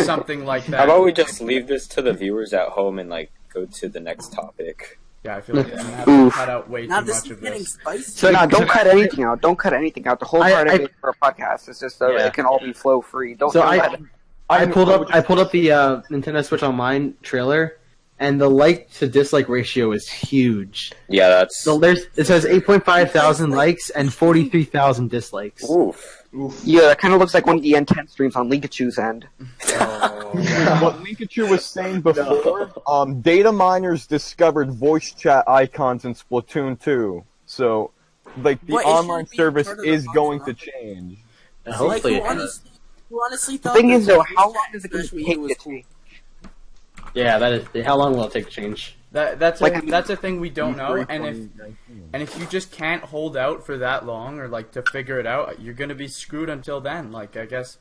Something like that. How about we just leave this to the viewers at home and like go to the next topic? Yeah, I feel like I'm gonna have to cut out way too much of this. So no, don't cut anything out. Don't cut anything out. The whole part of it for a podcast is just so it can all be flow free. Don't. So I pulled up the Nintendo Switch Online trailer, and the like to dislike ratio is huge. Yeah, that's. So it says 8.5 thousand likes and 43,000 dislikes. Oof. Yeah, that kind of looks like one of the N10 streams on Linkachu's end. What Linkachu was saying before, data miners discovered voice chat icons in Splatoon 2. So, like, the online service is going to change. Hopefully, who honestly The thought thing that is, though, voice how chat long does it Smash Wii take was to cool? change? yeah, that is. How long will it take to change? That's a thing we don't know, and if you just can't hold out for that long or like to figure it out, you're gonna be screwed until then. Like, I guess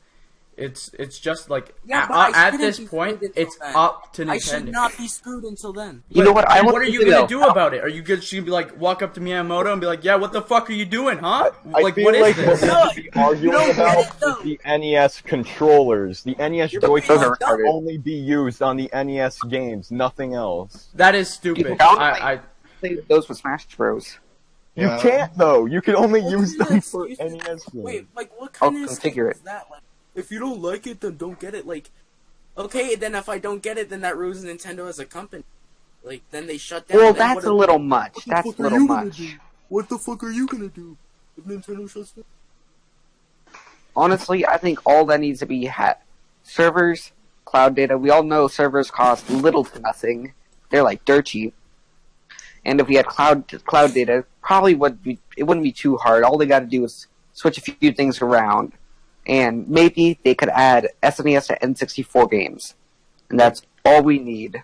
it's just like at this point, it's up to Nintendo. I should not be screwed until then. You know what? What are you gonna do about it? Are you just gonna be like walk up to Miyamoto and be like, "Yeah, what the fuck are you doing, huh? Like, what is this?" What we're arguing about is the NES controllers. The NES joysticks can only be used on the NES games, nothing else. That is stupid. I play those with Smash Bros. You can't though. You can only use them for NES games. Wait, like what kind of configure is that? Like, if you don't like it, then don't get it. Like, okay, then if I don't get it, then that ruins Nintendo as a company. Like, then they shut down. Well, that's a little much. That's a little much. What the fuck are you gonna do if Nintendo shuts down? Honestly, I think all that needs to be servers, cloud data. We all know servers cost little to nothing. They're like dirt cheap. And if we had cloud data, probably it wouldn't be too hard. All they got to do is switch a few things around, and maybe they could add SNES to N64 games, and that's all we need.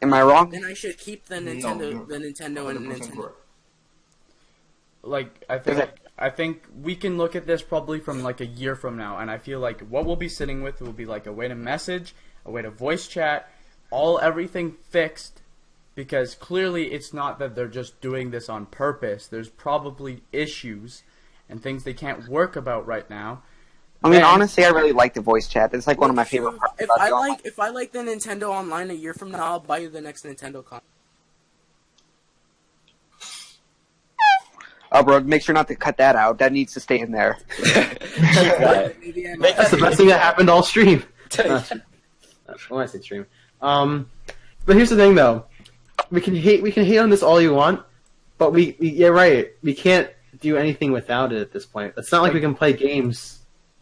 Am I wrong? Then I should keep the Nintendo, and Nintendo. Like, I think we can look at this probably from like a year from now, and I feel like what we'll be sitting with will be like a way to message, a way to voice chat, everything fixed, because clearly it's not that they're just doing this on purpose. There's probably issues and things they can't work about right now. I mean, honestly, I really like the voice chat. It's like one of my favorite parts. If I like the Nintendo Online a year from now, I'll buy you the next Nintendo console. Oh, bro, make sure not to cut that out. That needs to stay in there. That's the best thing that happened all stream. When I say stream. But here's the thing, though. We can hate on this all you want, but you're right. We can't do anything without it at this point. It's not like we can play games.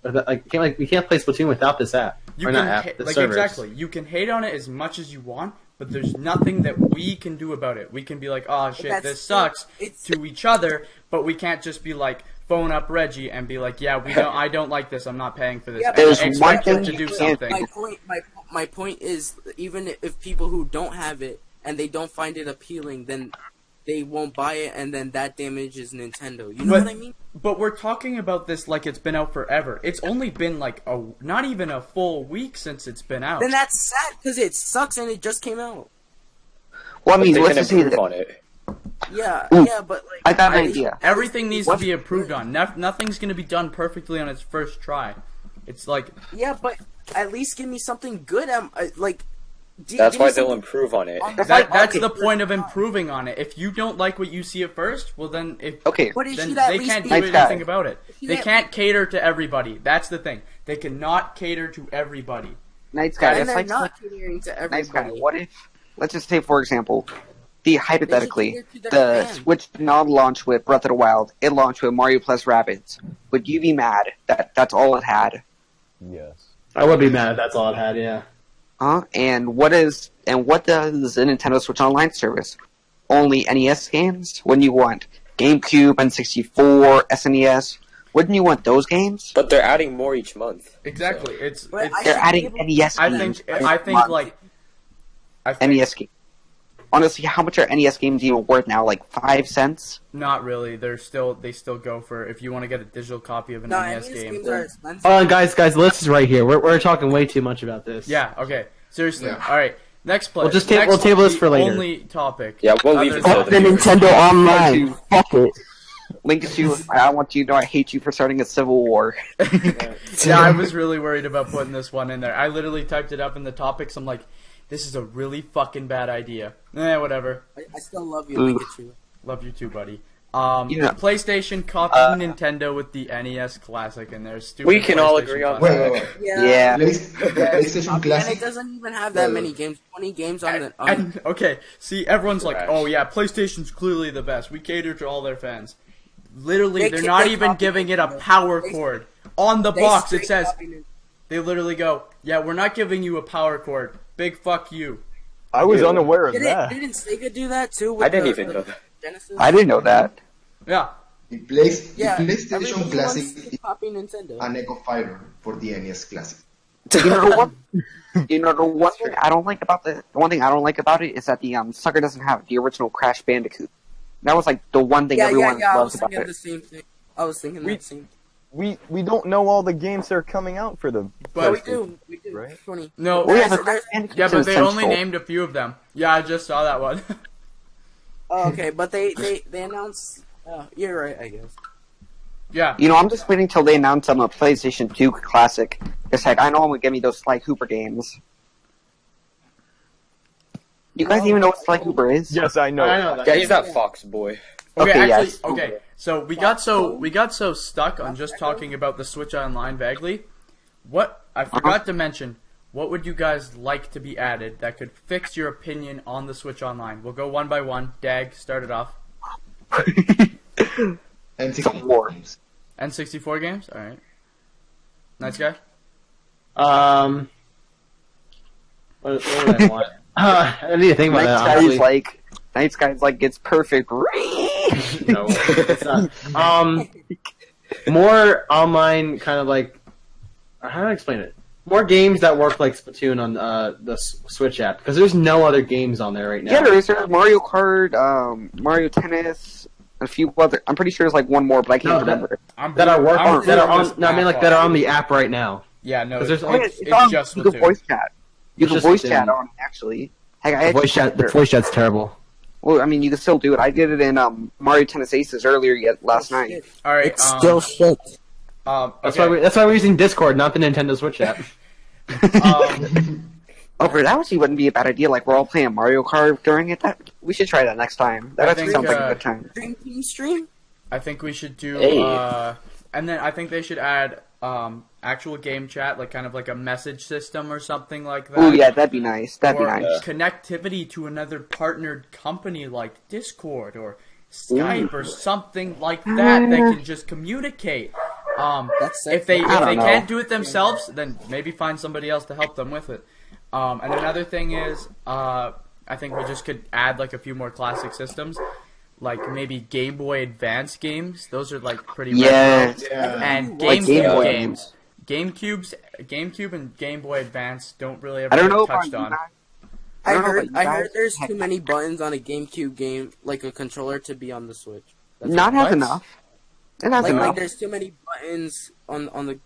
We can't play Splatoon without this app. Exactly. You can hate on it as much as you want, but there's nothing that we can do about it. We can be like, "Oh shit, this sucks" to each other, but we can't just be like phone up Reggie and be like, "Yeah, I don't like this. I'm not paying for this." Yeah, there's one him thing to do something. My point is, even if people who don't have it and they don't find it appealing, then they won't buy it, and then that damages Nintendo. You know what I mean? But we're talking about this like it's been out forever. It's only been like not even a full week since it's been out. Then that's sad because it sucks and it just came out. Well, I mean, let's just say that. On it. Yeah, but like I got an idea. Everything needs to be improved on. Nothing's going to be done perfectly on its first try. It's like but at least give me something good. Like That's why they'll improve on it. That's the point of improving on it. If you don't like what you see at first, well then they can't do anything about it. They can't cater to everybody. That's the thing. They cannot cater to everybody. Nice guy. And they're not catering to everybody. Nice guy. What if, let's just say for example, hypothetically, the Switch did not launch with Breath of the Wild. It launched with Mario plus Rabbids. Would you be mad that that's all it had? Yes. I would be mad if that's all it had. Yeah. And what does the Nintendo Switch Online service? Only NES games? Wouldn't you want GameCube, N64, SNES? Wouldn't you want those games? But they're adding more each month. Exactly. So. They're adding NES games. I think NES games. Honestly, how much are NES games even worth now? Like 5 cents? Not really. They still go for, if you want to get a digital copy of an NES game. Games are expensive. Guys, the list is right here. We're talking way too much about this. Yeah. Okay. Seriously. Yeah. All right. Next play. We'll table this for later. Only topic. Yeah, we'll leave it. Fuck the Nintendo Online. Fuck it. Linkachu, I want you to know I hate you for starting a civil war. Yeah, I was really worried about putting this one in there. I literally typed it up in the topics. I'm like, this is a really fucking bad idea. Whatever. I still love you, Pikachu. Love you too, buddy. PlayStation copied Nintendo with the NES Classic in there. Stupid. We can all agree on that. Wait. Yeah. PlayStation Classic. And it doesn't even have that many games. 20 games on the. And okay, see, everyone's like, oh yeah, PlayStation's clearly the best. We cater to all their fans. Literally, they're not even giving it a power cord. On the box, it says, they literally go, yeah, we're not giving you a power cord. Big fuck you. I was unaware of that. Didn't Sega do that too? I didn't even know that. Genesis? I didn't know that. Yeah. The PlayStation Classic is Nintendo. an Echo Fighter for the NES Classic. You know what? The one thing I don't like about it is that the sucker doesn't have the original Crash Bandicoot. That was like the one thing everyone loves about it. The same thing. I was thinking the same. We don't know all the games that are coming out for the. But we do. Right? 20. No. But they only named a few of them. Yeah, I just saw that one. Oh, okay, but they announced. You're right, I guess. Yeah. I'm just waiting till they announce a PlayStation 2 Classic. It's like, I know I'm gonna give me those Sly Cooper games. You guys even know what Sly Cooper is? Yes, I know. Yeah, he's that Fox boy. Okay, so we got so stuck on just talking about the Switch Online vaguely. What I forgot to mention. What would you guys like to be added that could fix your opinion on the Switch Online? We'll go one by one. Dag, start it off. N64 games. N64 games? Alright. Nice guy? What would I want? I need to think about that. Nice guy's like, it's perfect. No, it's not. More online, kind of like, how do I explain it? More games that work like Splatoon on the Switch app, because there's no other games on there right now. Yeah, there's Mario Kart, Mario Tennis, a few other. I'm pretty sure there's like one more, but I can't remember. That are on the app right now. Yeah, no, it's just you can voice chat. You can voice chat on actually. Heck, The voice chat's terrible. Well, I mean, you can still do it. I did it in Mario Tennis Aces last night. All right, it's still shit. That's why we're using Discord, not the Nintendo Switch app. That actually wouldn't be a bad idea. Like, we're all playing Mario Kart during it. We should try that next time. That actually sounds like a good time. Dream stream? I think we should do. And then I think they should add actual game chat, like kind of like a message system or something like that. Oh yeah, that'd be nice. That'd be nice. Connectivity to another partnered company like Discord or Skype or something like that that can just communicate. If they can't do it themselves, then maybe find somebody else to help them with it. And another thing is, I think we just could add like a few more classic systems, like maybe Game Boy Advance games. Those are like pretty retro. And GameCube games. GameCube and Game Boy Advance don't really ever get touched on. I heard there's too many buttons on a GameCube game, like a controller, to be on the Switch. Not have enough. Like there's too many buttons on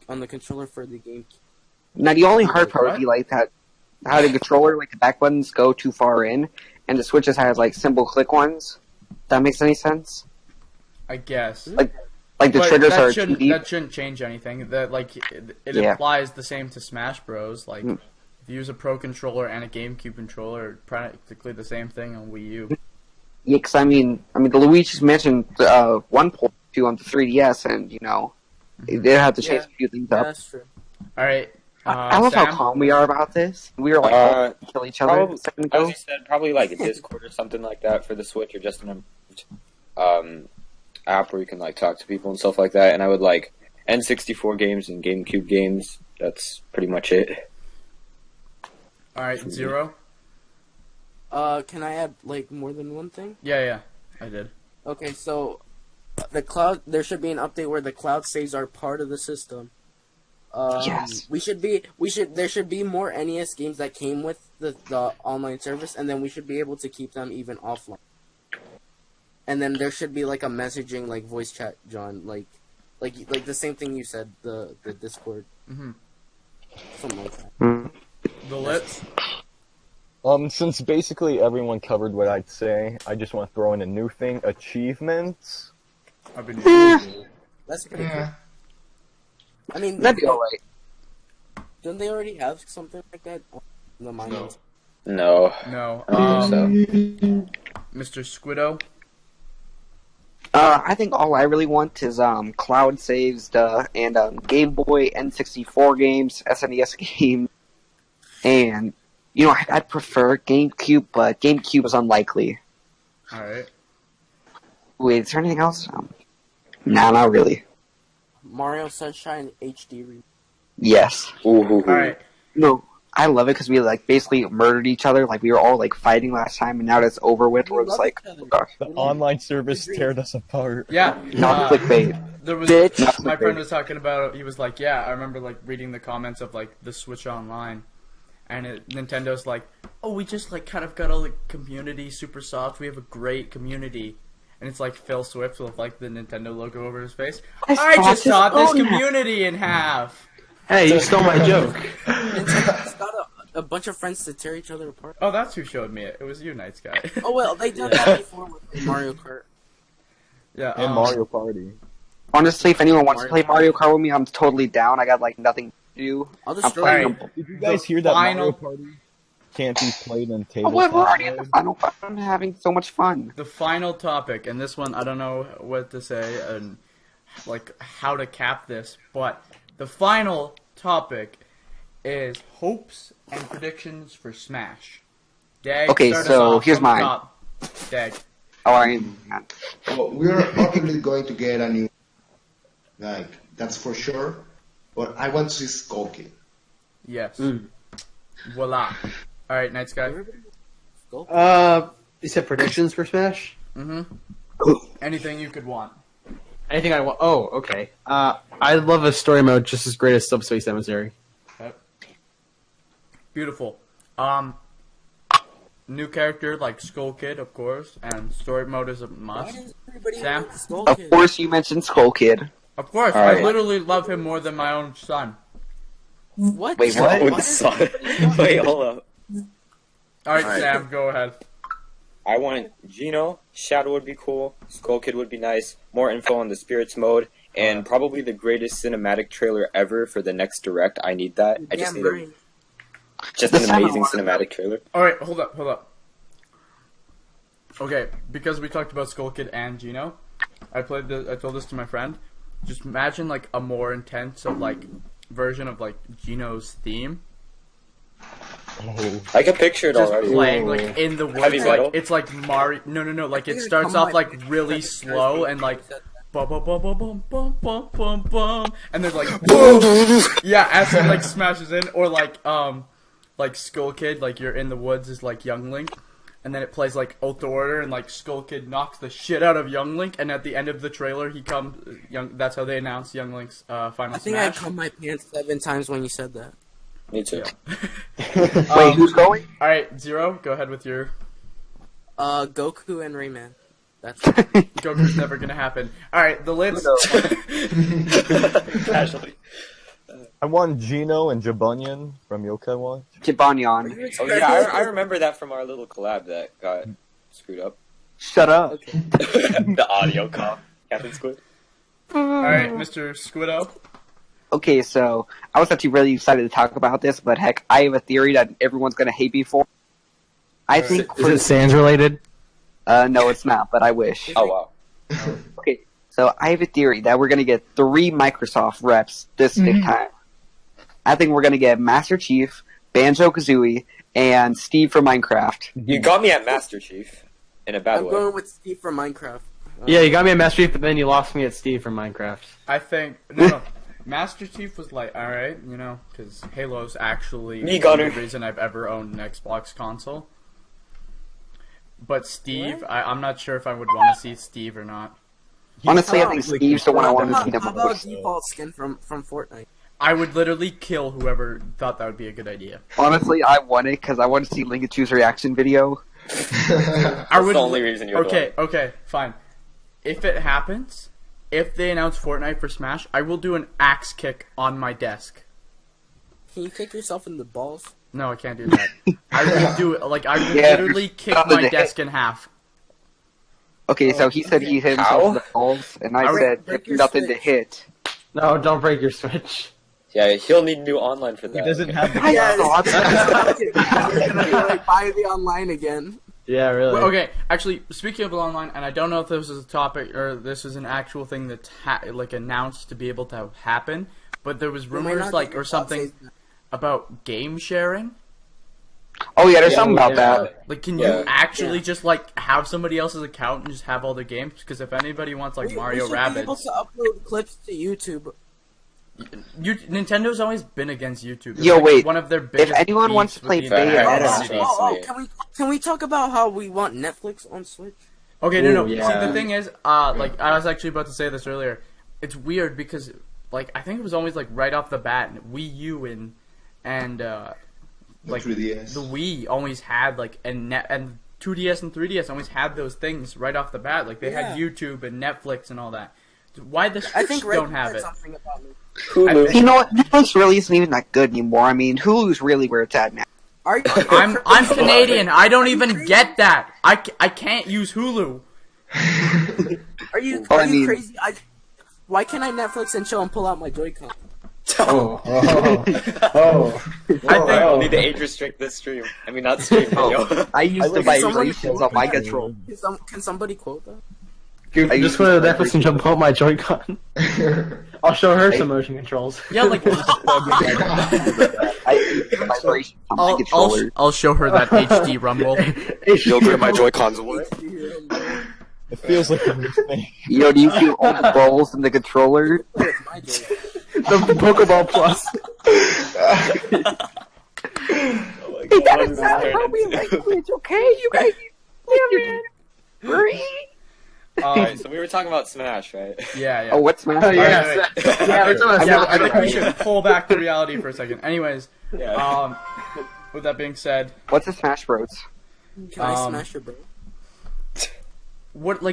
the controller for the GameCube. Now the only hard part would be like that, how the controller, like the back buttons go too far in, and the Switch just has like simple click ones. That makes any sense? I guess. Like the triggers are that shouldn't change anything. That it applies the same to Smash Bros. Like if to use a Pro controller and a GameCube controller are practically the same thing on Wii U. Yeah, because I mean, the Luigi's Mansion 1.2 on the 3DS, and they have to change a few things up. That's true. All right. I love Sam? how calm we are about this. We were like, all kill each other. Probably, a second as ago. you said, probably like a Discord or something like that for the Switch, or just an app where you can like talk to people and stuff like that. And I would like N64 games and GameCube games. That's pretty much it. All right, Zero. Can I add like more than one thing? Yeah, I did. Okay, so the cloud. There should be an update where the cloud saves are part of the system. Yes. There should be more NES games that came with the online service, and then we should be able to keep them even offline. And then there should be like a messaging, like voice chat, John, like the same thing you said, the Discord. Mm-hmm. Something like that. The Lips. Since basically everyone covered what I'd say, I just want to throw in a new thing: achievements. That's pretty cool. I mean, That'd be alright. don't they already have something like that? The minors. No. No. So. Mr. Squiddo. I think all I really want is cloud saves and Game Boy, N64 games, SNES games, and I'd prefer GameCube, but GameCube is unlikely. All right. Wait, is there anything else? Nah, not really. Mario Sunshine HD. Yes. Ooh. All right. No, I love it because we like basically murdered each other. Like we were all like fighting last time, and now that it's over with, we're just like, oh gosh. The online service teared us apart. Yeah. Not clickbait. There was Bitch. my friend was talking about. He was like, "Yeah, I remember like reading the comments of like the Switch Online, and Nintendo's like, oh, we just like kind of got all the community super soft. We have a great community." And it's like Phil Swift with like the Nintendo logo over his face. I just shot this community in half. Hey, you stole my joke. Nintendo's got a bunch of friends to tear each other apart. Oh, that's who showed me it. It was you, Night Sky. Oh well, they did that before with Mario Kart. Yeah. And Mario Party. Honestly, if anyone wants to play Mario Kart with me, I'm totally down. I got like nothing to do. I'll I'm destroy playing you. them. Did you guys hear that Mario Party can't be played in Oh, we're tabletop already at the mode? final. I'm having so much fun. The final topic, and this one I don't know what to say and like how to cap this, but the final topic is hopes and predictions for Smash. Dag, Okay, start us so off here's from the mine. top. Dag. Oh, I Well, we're probably going to get a new, that's for sure. But I want to see Skull Kid. Yes. Voila. All right, Night Sky. You said predictions for Smash? Mm-hmm. Anything you could want. Anything I want? Oh, okay. I love a story mode just as great as Subspace Emissary. Okay. Beautiful. New character like Skull Kid, of course, and story mode is a must. Sam? Of course, you mentioned Skull Kid. Of course, All right. I literally love him more than my own son. What? Wait, what? With the sun. Wait, hold up. All right, All right. Sam, go ahead. I want Gino, Shadow would be cool, Skull Kid would be nice, more info on the Spirits mode, and probably the greatest cinematic trailer ever for the next Direct. I need that. I just need just an amazing cinematic trailer. All right, hold up. Okay, because we talked about Skull Kid and Gino, I told this to my friend. Just imagine like a more intense version of like Gino's theme. I can picture it Just already. playing like in the Heavy woods, metal? like it's like Mario. No. Like it starts off like really slow and like bum bum bum bum bum bum bum bum bum, and there's like boom. Yeah, as it like smashes in, or like Skull Kid, like you're in the woods is like Young Link, and then it plays like Oath to Order, and like Skull Kid knocks the shit out of Young Link, and at the end of the trailer he comes. That's how they announce Young Link's final I think smash. I cut my pants 7 times when you said that. Me too. Wait, who's going? All right, Zero, go ahead with your. Goku and Rayman. That's Goku's never gonna happen. All right, the lids. Casually. I want Gino and Jabunyan from Yokai Watch. Jibanyan. Oh yeah, I remember that from our little collab that got screwed up. Shut up. The audio comp, Captain Squid. All right, Mr. Squiddo. Okay, so I was actually really excited to talk about this, but heck, I have a theory that everyone's gonna hate me for. I think Is it Sans related? no, it's not, but I wish. Oh wow. Okay, so I have a theory that we're gonna get 3 Microsoft reps this time. I think we're gonna get Master Chief, Banjo-Kazooie, and Steve from Minecraft. You got me at Master Chief in a bad I'm way. going with Steve from Minecraft. Yeah, you got me at Master Chief, but then you lost me at Steve from Minecraft. I think no. Master Chief was like, all right, you know, because Halo's actually the only reason I've ever owned an Xbox console. But Steve, I'm not sure if I would want to see Steve or not. Honestly, I think Steve's the one I want to see the How about most. default skin from Fortnite? I would literally kill whoever thought that would be a good idea. Honestly, I want it because I want to see Linkachu's reaction video. That's the only reason you would want it. Okay, fine. If it happens, if they announce Fortnite for Smash, I will do an axe kick on my desk. Can you kick yourself in the balls? No, I can't do that. I will do it. Like, I will literally kick my desk in half. Okay, so he said he hit himself in the balls, and I said, "There's nothing to hit." No, don't break your Switch. Yeah, he'll need new online for that. He doesn't have the Yeah, you're gonna be like, buy the online again. Yeah, really. Well, okay, actually, speaking of online, and I don't know if this is a topic or this is an actual thing that's like announced to be able to happen, but there was rumors like or something about game sharing. Oh yeah, there's something about that. Like, can you actually just like have somebody else's account and just have all the games? Because if anybody wants like Mario Rabbids, be able to upload clips to YouTube. Nintendo's always been against YouTube. It's Yo, like wait. one of their biggest If anyone beefs wants to with play the Bayonetta, Can we talk about how we want Netflix on Switch? Okay, no. Ooh, yeah. See, the thing is, like I was actually about to say this earlier. It's weird because, like, I think it was always like right off the bat, Wii U and like 3DS. the Wii always had like and 2DS and 3DS always had those things right off the bat. Like they had YouTube and Netflix and all that. Why the Switch don't have it? Something about me. Hulu. You know what? Netflix really isn't even that good anymore. I mean, Hulu's really where it's at now. I'm Canadian. I don't even get that. I can't use Hulu. Are you crazy? Why can't I Netflix and chill and pull out my Joy-Con? I think I'll need to age restrict this stream. I mean, not stream video. I use the vibrations on my control. Can somebody quote that? Dude, just go to Netflix and jump out my Joy-Con. I'll show her some motion controls. Yeah, like I use the vibrations on my controller. I'll show her that HD rumble. You'll get my Joy-Cons away. It feels like a new thing. Yo, do you feel all the balls in the controller? It's my Joy-Con. The Pokeball Plus. It doesn't sound appropriate language, okay? You guys, Alright, so we were talking about Smash, right? Yeah. Oh, what's Smash? Oh, yeah. I think we should pull back to reality for a second. Anyways, Yeah. with that being said, What's a Smash Bros? Can I smash your bro? what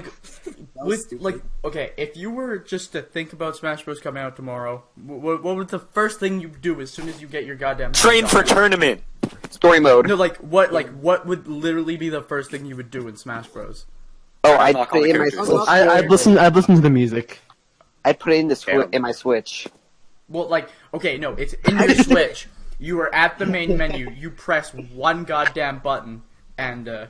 okay, if you were just to think about Smash Bros coming out tomorrow, what would the first thing you do as soon as you get your goddamn Train for tournament. Story mode. No, what would literally be the first thing you would do in Smash Bros? Oh, I'd Knock put on it the in my characters. Switch. I'd listen to the music. I'd put it in the in my Switch. Well, okay, no, it's in your Switch. You are at the main menu. You press one goddamn button, and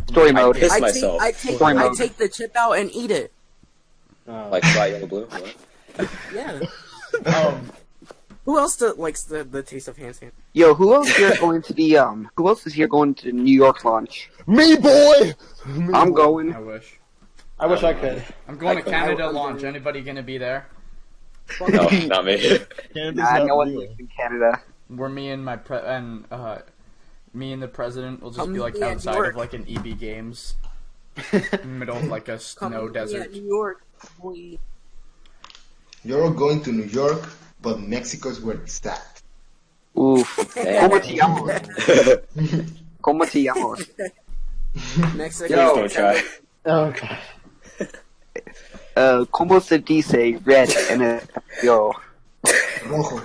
Story mode. piss I myself. take mode. the chip out and eat it. Like fly yellow blue. What? Yeah. Who else likes the taste of hand sand? Yo, who else here is going to the Who else is here going to the New York launch? Me, boy! I'm going. I wish. I wish I could. I'm going to Canada launch. Anybody gonna be there? No, not me. Nah, no one lives in Canada. Where me and me and the president will just be like meet me at outside York. of like an EB Games, in the middle of like a snow desert. New York. Boy. You're all going to New York, but Mexico's where it's at. Oof. ¿Cómo te llamas? ¿Cómo te llamas? Mexico. Please don't try. Oh god. ¿Cómo se dice red en español? Rojo.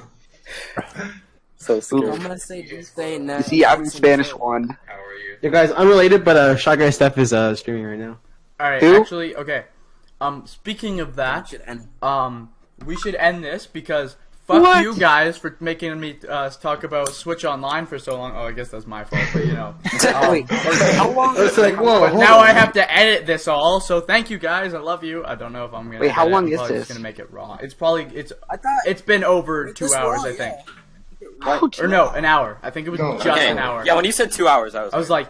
So scary. I'm gonna say this day now. You see, I'm in Spanish one. How are you? You guys, unrelated, but Shy Guy Steph is streaming right now. All right, Who? actually, okay. Speaking of that, Should end. we should end this because Fuck you guys for making me talk about Switch Online for so long. Oh, I guess that's my fault, but you know. Wait, how long? It's like, whoa. But now I have to edit this all, so thank you guys. I love you. I don't know if I'm gonna. Wait, how edit. long I'm is probably this? Just gonna make it raw. It's probably I thought it's been over 2 this hours, raw, I think. Oh, Or no, an hour. I think it was just an hour. Yeah, when you said 2 hours, I was like.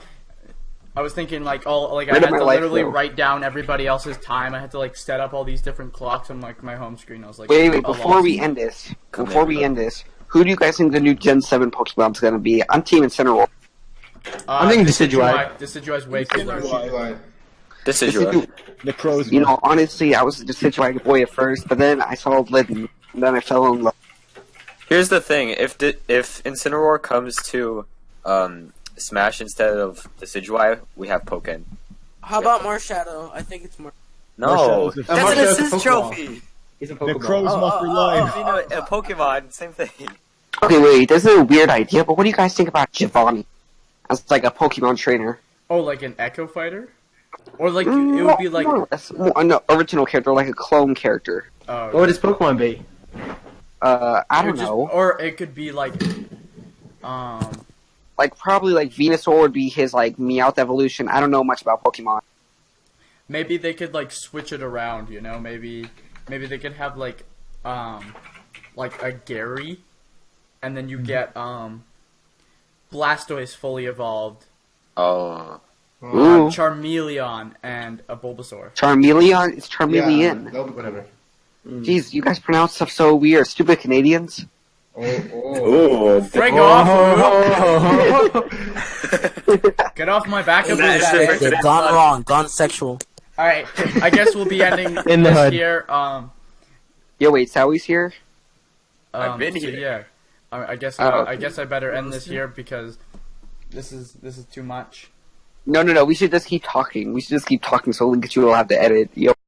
I was thinking I Rid had of my to life, literally though. write down everybody else's time. I had to like set up all these different clocks on like my home screen. I was like, wait, a before lot. we end this, who do you guys think the new Gen 7 Pokemon's gonna be? I'm teaming Cineroar. I'm thinking Decidueye. Decidueye's way cooler. Decidueye. Necrozma. You know, honestly, I was a Decidueye boy at first, but then I saw Litten, and then I fell in love. Here's the thing: if Incineroar comes to Smash instead of Decidueye, we have Pokken. How about Marshadow? I think it's more. No, Marshall's that's an Marshall's a assist Pokeball. trophy. He's a Necrozma for life. I mean, a Pokemon, same thing. Okay, wait, this is a weird idea, but what do you guys think about Giovanni as like a Pokemon trainer? Oh, like an Echo Fighter, or like it would be like. No, original character, like a clone character. What would his Pokemon be? I don't know. Or it could be like. Like probably like Venusaur would be his like Meowth evolution. I don't know much about Pokemon. Maybe they could like switch it around, you know? Maybe they could have like a Gary, and then you get Blastoise fully evolved, Oh, Ooh, Charmeleon, and a Bulbasaur. Charmeleon. It's Charmeleon. Yeah, whatever. Jeez, you guys pronounce stuff so weird. Stupid Canadians. Bring off! Get off my back of That is this. different. They've gone wrong, gone sexual. All right, I guess we'll be ending In the this hood. here. Yo, wait, Sowie's here. I've been so here. yeah, I guess Oh. I guess I better end this here because this is too much. No. We should just keep talking. We should just keep talking so Linkachu will have to edit. Yo.